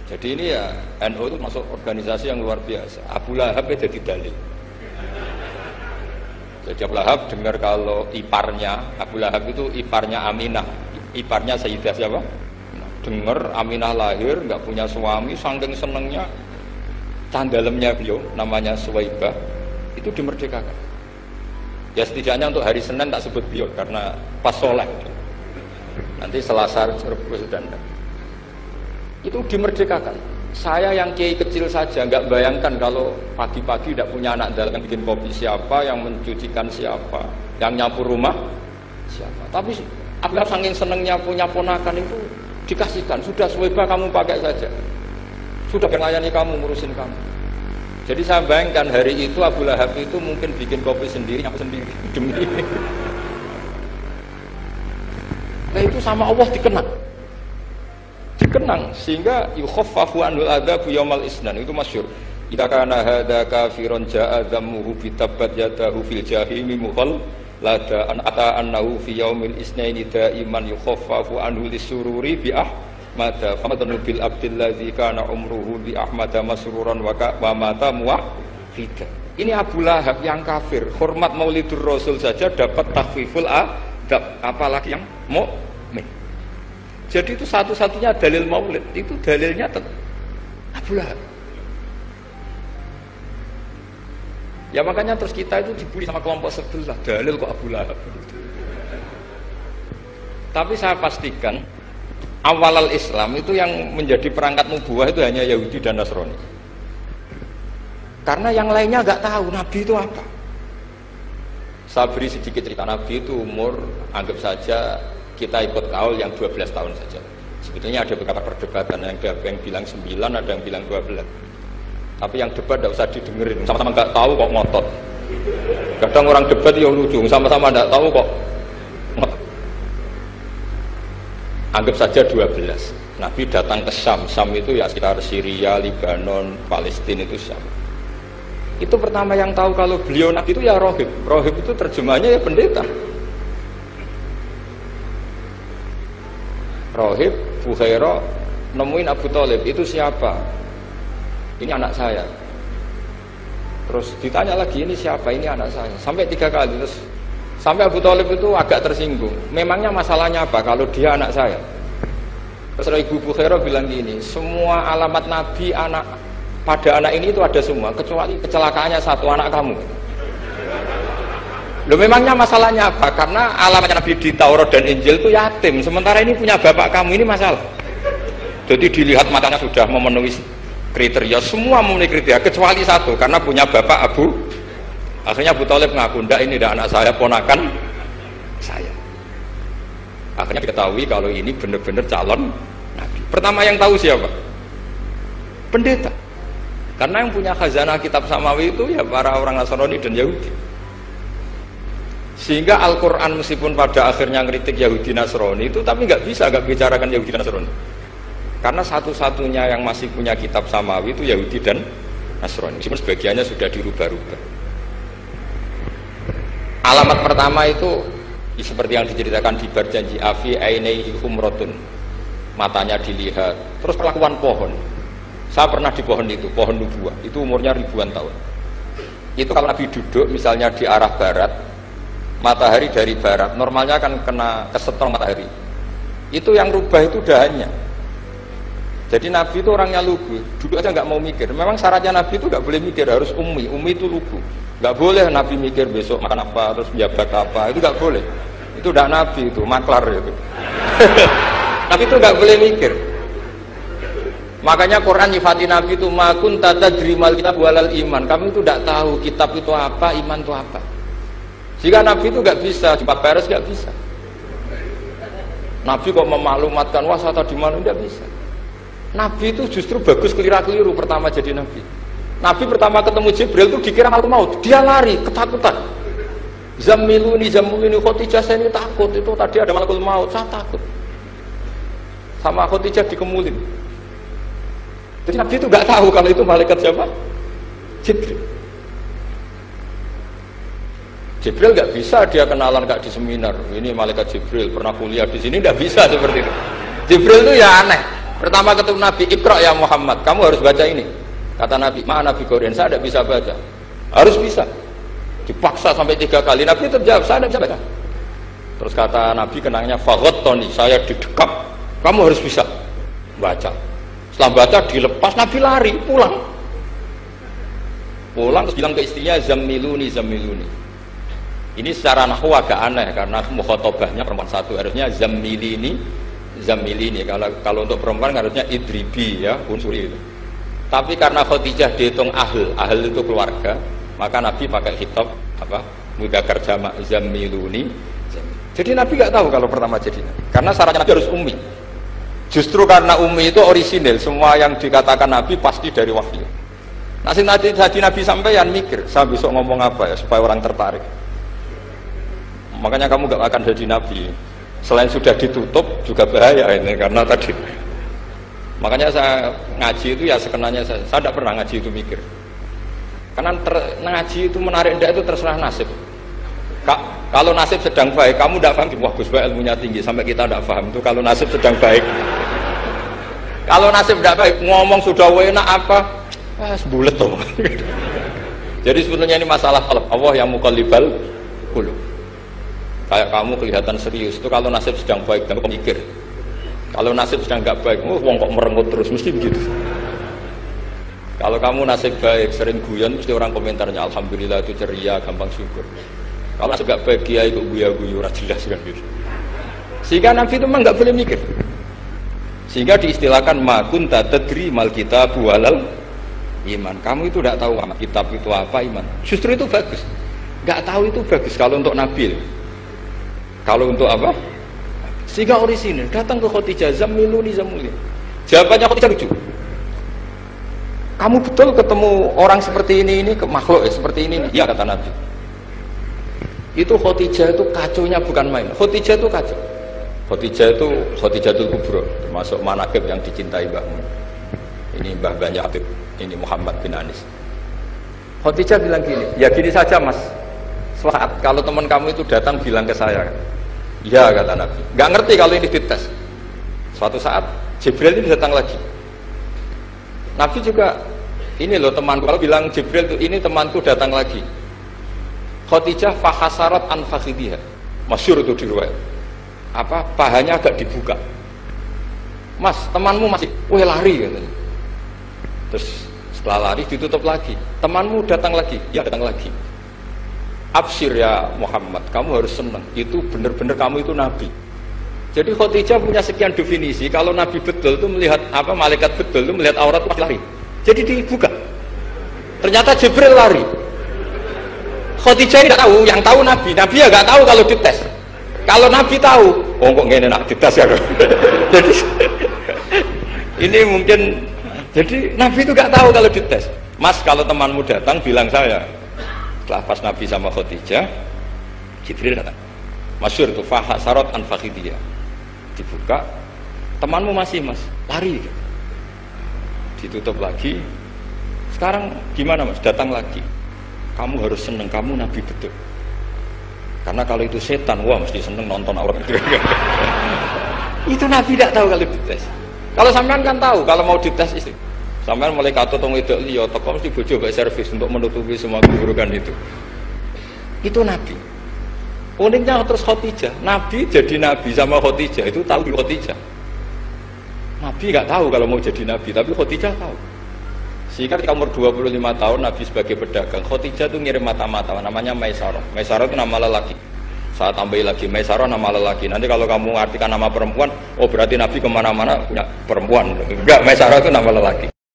Jadi ini ya NU itu masuk organisasi yang luar biasa. Abu Lahab ya jadi dalil. Jadi Abu Lahab dengar kalau iparnya Abu Lahab itu iparnya Aminah, iparnya Sayyidah siapa? Dengar Aminah lahir nggak punya suami, saking senengnya candalemnya beliau namanya Suwaibah itu dimerdekakan. Ya setidaknya untuk hari Senin tak sebut beliau karena pas soleh. Nanti Selasa Rebus dan itu dimerdekakan. Saya yang kiai kecil saja nggak bayangkan kalau pagi-pagi tidak punya anak dalam bikin kopi siapa, yang mencucikan siapa, yang nyapu rumah siapa. Tapi Abdullah saking senengnya punya ponakan itu dikasihkan. Sudah Suwaibah kamu pakai saja. Sudah melayani kamu, ngurusin kamu. Jadi saya bayangkan hari itu Abu Lahab itu mungkin bikin kopi sendiri, nyapu sendiri demi ini. Nah itu sama Allah dikenang sehingga yukhaffafu anul adzabu yaumal isnan itu masyhur. Idza kana hadza kafiron ja'a dhammuhu bi tabbat yadahu fil jahimi muhal lada an ata annahu fi yaumil isnaini daiman yukhaffafu anhu lisururi bi ahmada famadun bil abdil ladzi kana umruhu bi ahmada masruran wa mata muwahhida. Ini Abu Lahab yang kafir, hormat Maulidur Rasul saja dapat takhfiful adab, apalagi yang mukmin. Jadi itu satu-satunya dalil maulid, itu dalilnya Abu Lahab. Ya makanya terus kita itu dibully sama kelompok sebelah, dalil kok Abu Lahab. Tapi saya pastikan awal Islam itu yang menjadi perangkat nubuwah itu hanya Yahudi dan Nasrani. Karena yang lainnya nggak tahu Nabi itu apa. Saya beri sedikit cerita. Nabi itu umur anggap saja kita ikut kaul yang 12 tahun saja. Sebetulnya ada beberapa perdebatan, ada yang bilang 9, ada yang bilang 12. Tapi yang debat tidak usah didengerin, sama-sama nggak tahu kok ngotot. Kadang orang debat yang lucu, sama-sama nggak tahu kok ngotot. Anggap saja 12. Nabi datang ke Syam. Syam itu ya sekitar Syria, Lebanon, Palestina itu Syam. Itu pertama yang tahu kalau beliau Nabi itu ya rohib. Rohib itu terjemahnya ya pendeta. Rohib, Bukhairah nemuin Abu Thalib, itu siapa? Ini anak saya. Terus ditanya lagi, ini siapa? Ini anak saya. Sampai 3 kali. Terus sampai Abu Thalib itu agak tersinggung. Memangnya masalahnya apa kalau dia anak saya? Terus Ibu Bukhairah bilang gini, semua alamat Nabi pada anak ini itu ada semua, kecuali kecelakaannya satu, anak kamu. Loh memangnya masalahnya apa? Karena alamatnya Nabi di Taurat dan Injil itu yatim, sementara ini punya bapak kamu, ini masalah. Jadi dilihat matanya sudah memenuhi kriteria, semua memenuhi kriteria kecuali satu, karena punya bapak Abu. Akhirnya Abu Thalib ngaku, ndak ini ndak anak saya, ponakan saya. Akhirnya diketahui kalau ini benar-benar calon Nabi. Pertama yang tahu siapa? Pendeta. Karena yang punya khazanah kitab samawi itu ya para orang Nasrani dan Yahudi. Sehingga Al-Quran meskipun pada akhirnya ngeritik Yahudi Nasrani itu, tapi nggak bisa nggak bicarakan Yahudi Nasrani. Karena satu-satunya yang masih punya kitab samawi itu Yahudi dan Nasrani. Meskipun sebagiannya sudah dirubah-rubah. Alamat pertama itu seperti yang diceritakan di berjanji afi ainaihi humratun, matanya dilihat. Terus perlakuan pohon. Saya pernah di pohon itu, pohon nubuah. Itu umurnya ribuan tahun. Itu kalau Nabi duduk misalnya di arah barat, matahari dari barat, normalnya kan kena kesetrum matahari. Itu yang rubah itu dahannya. Jadi Nabi itu orangnya lugu, duduk aja nggak mau mikir. Memang syaratnya Nabi itu nggak boleh mikir, harus ummi. Ummi itu lugu. Nggak boleh Nabi mikir besok makan apa, terus menjabat apa, itu nggak boleh. Itu udah Nabi itu, maklar itu. Nabi itu nggak boleh mikir. Makanya Quran nyifati Nabi itu makun tata drimal kitab walal iman. Kamu itu tidak tahu kitab itu apa, iman itu apa. Jika Nabi itu nggak bisa, jumpa peres nggak bisa. Nabi kok memaklumatkan wasata di mana, nggak bisa. Nabi itu justru bagus keliru pertama jadi Nabi. Nabi pertama ketemu Jibril itu dikira malaikat maut, dia lari ketakutan. Zamiluni Khadijah, saya ini takut, itu tadi ada malaikat maut, saya takut. Sama Khadijah dikemulin. Jadi Nabi itu nggak tahu kalau itu malaikat siapa? Jibril. Jibril nggak bisa dia kenalan nggak di seminar. Ini malaikat Jibril pernah kuliah di sini, nggak bisa seperti itu. Jibril itu ya aneh. Pertama ketemu Nabi, Iqra ya Muhammad, kamu harus baca ini. Kata Nabi, mana Nabi Korean, saya tidak bisa baca. Harus bisa. Dipaksa sampai 3 kali, Nabi terjawab, saya tidak bisa baca. Terus kata Nabi kenangnya, Tony, saya didekap, kamu harus bisa baca. Setelah baca dilepas, Nabi lari, pulang. Pulang terus bilang ke istrinya, Zammiluni, Zammiluni. Ini secara nahwu agak aneh, karena mukhotobahnya perempuan satu, harusnya Zammilini, Zammilini. Kalau untuk perempuan harusnya idribi ya, unsuri itu. Tapi karena Khadijah dihitung ahl itu keluarga, maka Nabi pakai khitab apa? Mudzakkar jamak Zammiluni. Jadi Nabi nggak tahu kalau pertama jadi Nabi. Karena syaratnya Nabi harus ummi. Justru karena ummi itu orisinil, semua yang dikatakan Nabi pasti dari wahyu. Nasib Nabi sampeyan mikir, saya besok ngomong apa ya supaya orang tertarik. Makanya kamu nggak akan jadi Nabi. Selain sudah ditutup juga bahaya ini karena tadi. Makanya saya ngaji itu ya sekenanya saya tidak pernah ngaji itu mikir. Karena ngaji itu menarik tidak itu terserah nasib. Kalau nasib sedang baik, kamu tidak paham, wah Gus Baik ilmunya tinggi sampai kita tidak paham itu kalau nasib sedang baik. Kalau nasib tidak baik, ngomong sudah enak apa? Sebulet tuh. Jadi sebetulnya ini masalah Allah yang muqallibal qulub. Kayak kamu kelihatan serius itu kalau nasib sedang baik, kamu mikir. Kalau nasib sedang nggak baik, wong kok merengut terus, mesti begitu. Kalau kamu nasib baik, sering guyon, mesti orang komentarnya alhamdulillah itu ceria, gampang syukur. Kalau nasib nggak baik, kiai kok guya-guyu, jelas kan gitu. Sehingga Nabi itu memang nggak boleh mikir. Sehingga diistilahkan ma kunta tadri mal kitab walal iman. Kamu itu tidak tahu kitab itu apa, iman. Justru itu bagus. Nggak tahu itu bagus kalau untuk Nabi. Kalau untuk apa? Sehingga orisinil datang ke Khadijah, Zammiluni, Zammiluni. Jawabannya Khadijah lucu. Kamu betul ketemu orang seperti ini ke makhluk ya, seperti ini. Ya kata Nabi. Itu Khadijah itu kacaunya bukan main. Khadijah itu kacau. Khadijah itu kubro, termasuk manaqib yang dicintai mbahmu. Ini Mbah Banyak Habib, ini Muhammad bin Anis. Khadijah bilang gini, ya gini saja mas. Saat kalau teman kamu itu datang bilang ke saya. Ya kata Nabi, nggak ngerti kalau ini dites. Suatu saat Jibril ini datang lagi. Nabi juga ini loh temanku. Kalau bilang Jibril itu ini temanku datang lagi. Khadijah fahasarat an fakhidiha. Masyhur itu di riwayat. Apa pahanya agak dibuka. Mas temanmu masih, lari katanya. Terus setelah lari ditutup lagi. Temanmu datang lagi, ya datang lagi. Absyir ya Muhammad, kamu harus senang. Itu benar-benar kamu itu Nabi. Jadi Khadijah punya sekian definisi. Kalau Nabi betul itu melihat apa, malaikat betul itu melihat aurat pasti lari. Jadi dibuka. Ternyata Jibril lari. Khadijah tidak tahu, yang tahu Nabi. Nabi ya nggak tahu kalau dites. Kalau Nabi tahu, oh kok ngene nak dites ya. Jadi ini mungkin. Jadi Nabi itu nggak tahu kalau dites. Mas kalau temanmu datang bilang saya. Setelah pas Nabi sama Khadijah, Jibril datang. Masyhur itu fahasarat an fakhidiyah. Dibuka, temanmu masih mas, lari. Ditutup lagi. Sekarang gimana mas? Datang lagi. Kamu harus seneng, kamu Nabi betul. Karena kalau itu setan, wah mesti seneng nonton aurat. Itu Nabi tidak tahu kalau dites. Kalau sampean kan tahu, kalau mau dites istri. Sampai mulai kata tong itu liya teko mesti bojo mbek servis untuk menutupi semua keburukan itu. Itu Nabi. Uniknya terus Khadijah, Nabi jadi Nabi sama Khadijah itu tahu di Khadijah. Nabi nggak tahu kalau mau jadi Nabi, tapi Khadijah tahu. Sehingga ketika umur 25 tahun Nabi sebagai pedagang, Khadijah itu ngirim mata-mata namanya Maisarah. Maisarah itu nama lelaki. Saya tambahin lagi Maisarah nama lelaki. Nanti kalau kamu mengartikan nama perempuan, oh berarti Nabi kemana-mana punya perempuan. Enggak, Maisarah itu nama lelaki.